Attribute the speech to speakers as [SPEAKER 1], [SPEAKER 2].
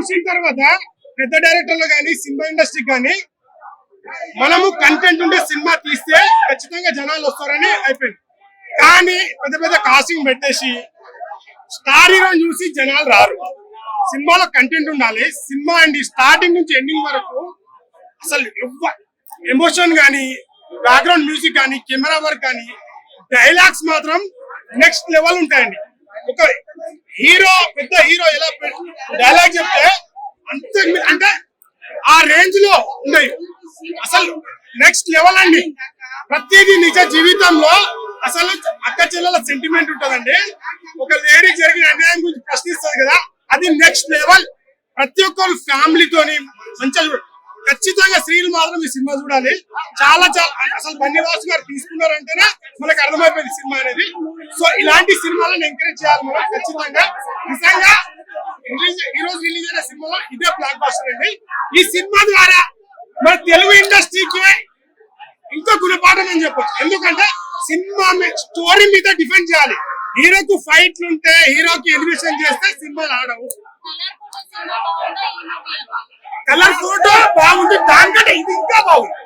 [SPEAKER 1] చూసిన తర్వాత పెద్ద డైరెక్టర్లు కానీ సినిమా ఇండస్ట్రీ కానీ మనము కంటెంట్ ఉండే సినిమా తీస్తే ఖచ్చితంగా జనాలు వస్తారని అయిపోయింది. కానీ పెద్ద పెద్ద కాస్టింగ్ పెట్టేసి స్టార్ హీరో చూసి జనాలు రారు. సినిమాలో కంటెంట్ ఉండాలి. సినిమా అండి స్టార్టింగ్ నుంచి ఎండింగ్ వరకు అసలు ఎమోషన్ కానీ, బ్యాక్గ్రౌండ్ మ్యూజిక్ కానీ, కెమెరా వర్క్ కానీ, డైలాగ్స్ మాత్రం నెక్స్ట్ లెవెల్ ఉంటాయండి. ఒక హీరో పెద్ద హీరో ఎలా డైలాగ్ చెప్తే అంతే, అంటే ఆ రేంజ్ లో ఉన్నాయి. అసలు నెక్స్ట్ లెవెల్ అండి. ప్రతిదీ నిజ జీవితంలో అసలు అక్క చెల్లెల సెంటిమెంట్ ఉంటదండి. ఒక లేడీ జరిగిన అన్యాయం గురించి ప్రశ్నిస్తుంది కదా, అది నెక్స్ట్ లెవెల్. ప్రతి ఒక్కరు ఫ్యామిలీతోని మంచిగా ఖచ్చితంగా స్త్రీలు మాత్రం ఈ సినిమా చూడాలి. చాలా చాలా అసలు బన్నీవాసు గారు తీసుకున్నారంటేనే మనకు అర్థమైపోయింది సినిమా అనేది. సో ఇలాంటి సినిమాలను ఎంకరేజ్ చేయాలి మనం ఖచ్చితంగా. నిజంగా ఈ రోజు రిలీజ్ అయిన సినిమాలో ఇదే బ్లాక్ బస్టర్ అండి. ఈ సినిమా ద్వారా మన తెలుగు ఇండస్ట్రీకి ఇంకా గుణపాఠం అని చెప్పొచ్చు. ఎందుకంటే సినిమా స్టోరీ మీద డిఫెండ్ చేయాలి. హీరోకు ఫైట్లు ఉంటే, హీరోకి ఎలివేషన్ చేస్తే సినిమాలు ఆడవు. కలర్ ఫోటో బాగుంది, దానికంటే ఇది ఇంకా బాగుంది.